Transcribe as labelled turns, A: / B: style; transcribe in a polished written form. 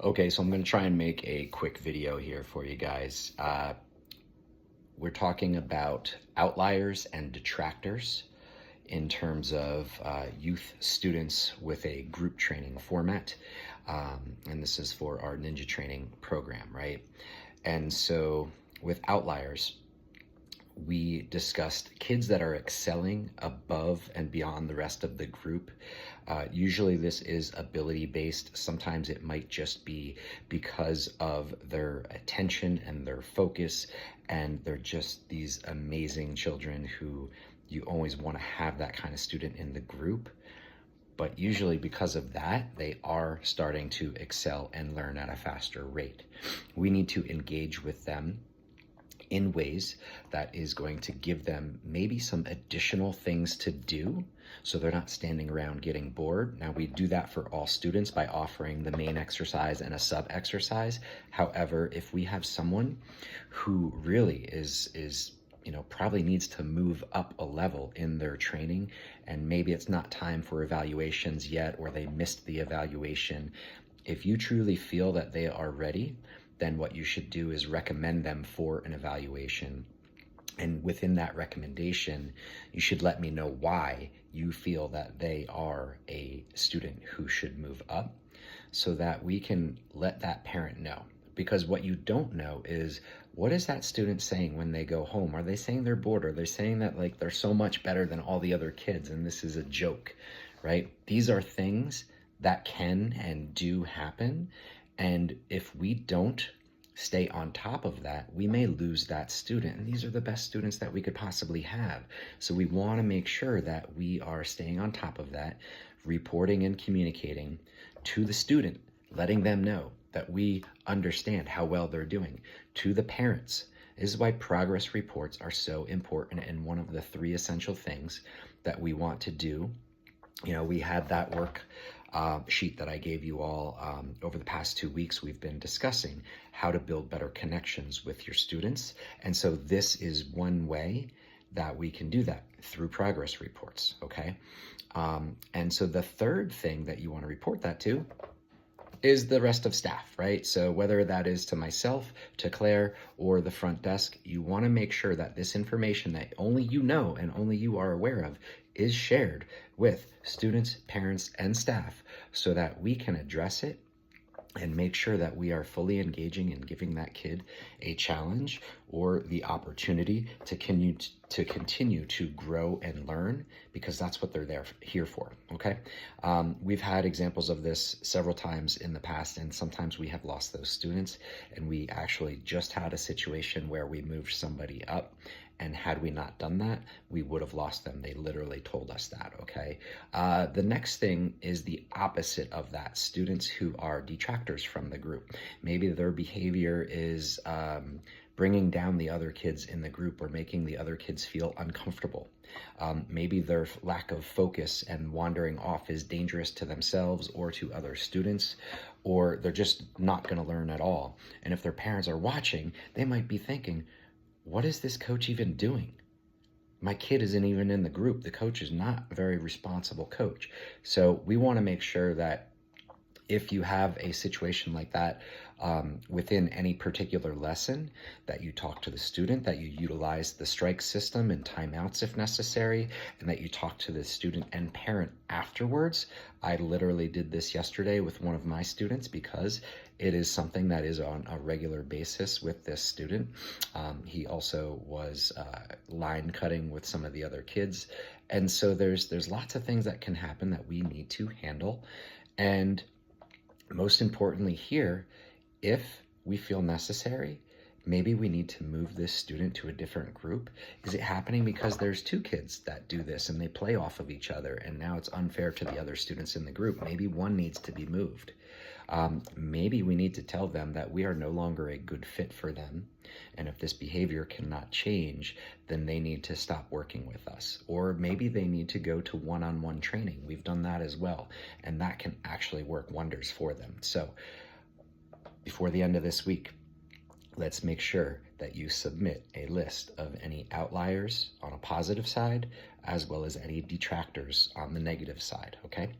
A: Okay, so I'm going to try and make a quick video here for you guys. We're talking about outliers and detractors in terms of youth students with a group training format. And this is for our Ninja Training program, right? And so with outliers, we discussed kids that are excelling above and beyond the rest of the group. Usually this is ability based. Sometimes it might just be because of their attention and their focus, and they're just these amazing children who you always want to have that kind of student in the group. But usually because of that, they are starting to excel and learn at a faster rate. We need to engage with them in ways that is going to give them maybe some additional things to do so they're not standing around getting bored. Now, we do that for all students by offering the main exercise and a sub exercise. However, if we have someone who really is probably needs to move up a level in their training, and maybe it's not time for evaluations yet, or they missed the evaluation, if you truly feel that they are ready, then what you should do is recommend them for an evaluation. And within that recommendation, you should let me know why you feel that they are a student who should move up, so that we can let that parent know. Because what you don't know is, what is that student saying when they go home? Are they saying they're bored? Are they saying that like they're so much better than all the other kids and this is a joke, right? These are things that can and do happen. And if we don't stay on top of that, we may lose that student. And these are the best students that we could possibly have. So we want to make sure that we are staying on top of that, reporting and communicating to the student, letting them know that we understand how well they're doing. To the parents, this is why progress reports are so important and one of the 3 essential things that we want to do. We had that work sheet that I gave you all over the past 2 weeks. We've been discussing how to build better connections with your students. And so this is one way that we can do that, through progress reports, okay? And so the third thing that you want to report that to is the rest of staff, right? So whether that is to myself, to Claire, or the front desk, you want to make sure that this information that only you know and only you are aware of is shared with students, parents, and staff so that we can address it and make sure that we are fully engaging and giving that kid a challenge or the opportunity to continue to grow and learn, because that's what they're here for, okay? We've had examples of this several times in the past, and sometimes we have lost those students, and we actually just had a situation where we moved somebody up, and had we not done that, we would have lost them. They literally told us that, okay? The next thing is the opposite of that. Students who are detractors from the group. Maybe their behavior is bringing down the other kids in the group or making the other kids feel uncomfortable. Maybe their lack of focus and wandering off is dangerous to themselves or to other students, or they're just not gonna learn at all. And if their parents are watching, they might be thinking, what is this coach even doing? My kid isn't even in the group. The coach is not a very responsible coach. So we want to make sure that if you have a situation like that within any particular lesson, that you talk to the student, that you utilize the strike system and timeouts if necessary, and that you talk to the student and parent afterwards. I literally did this yesterday with one of my students because it is something that is on a regular basis with this student. He also was line cutting with some of the other kids. And so there's lots of things that can happen that we need to handle. And most importantly here, if we feel necessary, maybe we need to move this student to a different group. Is it happening because there's 2 kids that do this and they play off of each other and now it's unfair to the other students in the group? Maybe one needs to be moved. Maybe we need to tell them that we are no longer a good fit for them. And if this behavior cannot change, then they need to stop working with us. Or maybe they need to go to one-on-one training. We've done that as well. And that can actually work wonders for them. So before the end of this week, let's make sure that you submit a list of any outliers on a positive side, as well as any detractors on the negative side, okay?